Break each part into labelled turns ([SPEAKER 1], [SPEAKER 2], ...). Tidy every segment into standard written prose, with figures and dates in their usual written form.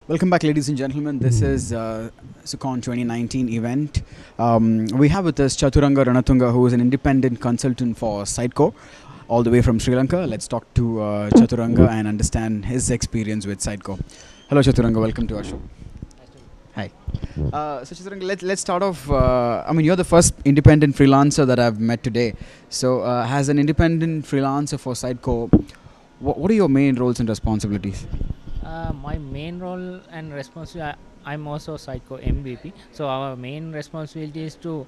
[SPEAKER 1] Welcome back, ladies and gentlemen. This is SUGCON 2019 event. We have with us Chaturanga Ranatunga, who is an independent consultant for Sitecore, all the way from Sri Lanka. Let's talk to Chaturanga and understand his experience with Sitecore. Hello, Chaturanga. Welcome to our show. Hi. So, Chaturanga, let's start off. You're the first independent freelancer that I've met today. So, as an independent freelancer for Sitecore, what are your main roles and responsibilities?
[SPEAKER 2] My main role and responsibility, I'm also Sitecore MVP. So our main responsibility is to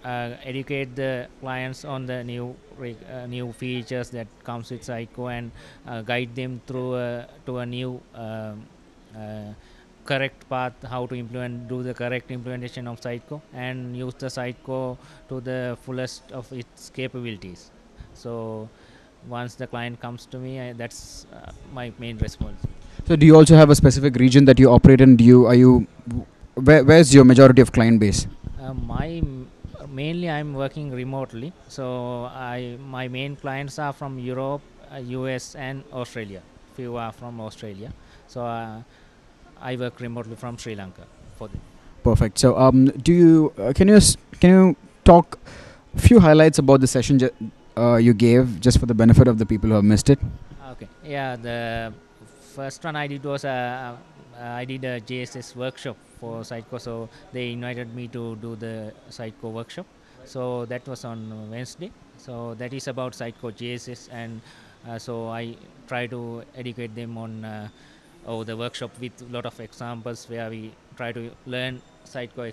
[SPEAKER 2] educate the clients on the new features that comes with Sitecore and guide them through to a new uh, correct path, how to do the correct implementation of Sitecore and use the Sitecore to the fullest of its capabilities. So once the client comes to me, that's my main response.
[SPEAKER 1] So, do you also have a specific region that you operate in? Where's your majority of client base?
[SPEAKER 2] Mainly I'm working remotely, so my main clients are from Europe, US, and Australia. Few are from Australia, so I work remotely from Sri Lanka for them.
[SPEAKER 1] Perfect. So, do you can you talk a few highlights about the session you gave, just for the benefit of the people who have missed it?
[SPEAKER 2] Okay, yeah, the first one I did was I did a JSS workshop for Sitecore, so they invited me to do the Sitecore workshop. So that was on Wednesday. So that is about Sitecore JSS, and so I try to educate them on the workshop with a lot of examples where we try to learn Sitecore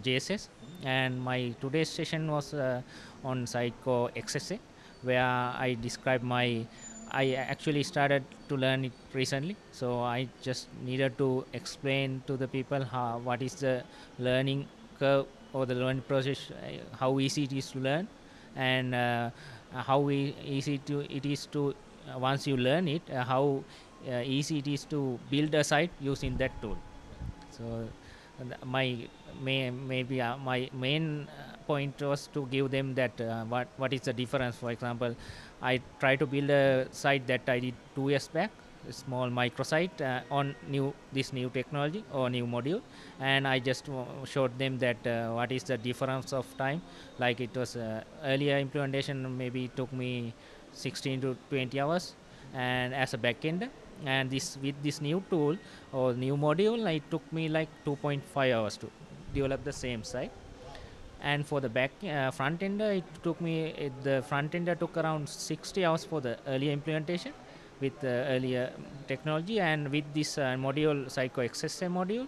[SPEAKER 2] JSS. And my today's session was on Sitecore XSA, where I described I actually started to learn it recently, so I just needed to explain to the people what is the learning curve or the learning process, how easy it is to learn, and how easy it is to once you learn it, how easy it is to build a site using that tool. So my main point was to give them that what is the difference. For example, I try to build a site that I did 2 years back, a small microsite on this new technology or new module, and I just showed them that what is the difference of time. Like it was earlier implementation maybe took me 16 to 20 hours, and as a backender, and this with this new tool or new module, it took me like 2.5 hours to develop the same site. And for the front ender, the front ender took around 60 hours for the earlier implementation with the earlier technology, and with this module Psycho XSM module,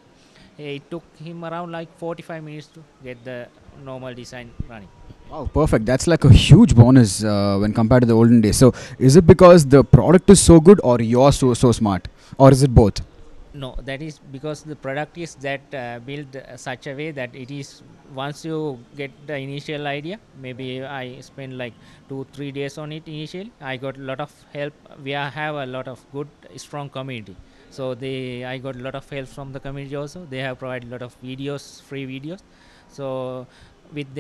[SPEAKER 2] it took him around like 45 minutes to get the normal design running.
[SPEAKER 1] Wow, perfect. That's like a huge bonus when compared to the olden days. So, is it because the product is so good, or you're so smart, or is it both?
[SPEAKER 2] No, that is because the product is that built such a way that it is, once you get the initial idea, maybe I spend like 2 3 days on it initially. I got a lot of help. Have a lot of good strong community, so I got a lot of help from the community also. They have provided a lot of videos, free videos. So with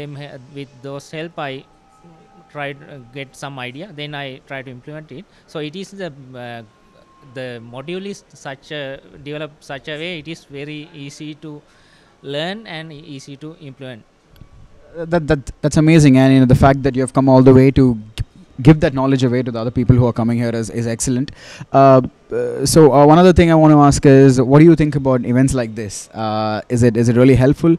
[SPEAKER 2] those help, I try to get some idea, then I try to implement it. So it is the module is developed such a way it is very easy to learn and easy to implement.
[SPEAKER 1] That's amazing, and the fact that you have come all the way to give that knowledge away to the other people who are coming here is excellent. One other thing I want to ask is, what do you think about events like this? Is it really helpful?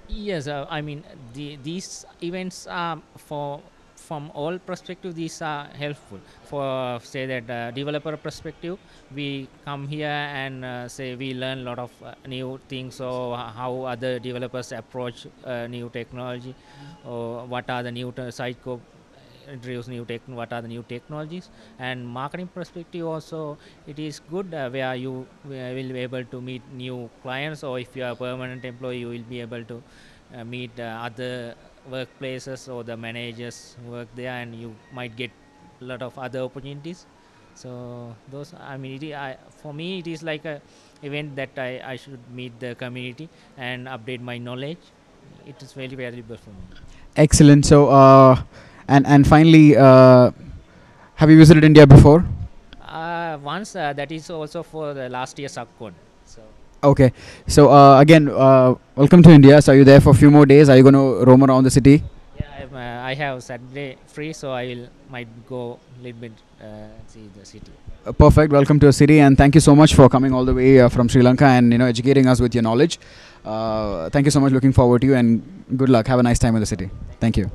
[SPEAKER 2] Yes, I mean these events are for from all perspective. These are helpful for say that developer perspective. We come here and say we learn a lot of new things, or how other developers approach new technology, or what are the site code introduce what are the new technologies. And marketing perspective also, it is good where you will be able to meet new clients, or if you are a permanent employee, you will be able to meet other workplaces or the managers who work there, and you might get a lot of other opportunities. So those, I mean, for me it is like a event that I should meet the community and update my knowledge. It is very valuable for me.
[SPEAKER 1] Excellent. So, and finally, have you visited India before?
[SPEAKER 2] once that is also for the last year SUGCON. So
[SPEAKER 1] Okay. So again, welcome to India. So are you there for a few more days? Are you going to roam around the city?
[SPEAKER 2] yeah, I have Saturday free, so I will might go a little bit see the city.
[SPEAKER 1] Perfect. Welcome to a city, and thank you so much for coming all the way from Sri Lanka and educating us with your knowledge. Thank you so much. Looking forward to you, and good luck. Have a nice time in the city. Thank you.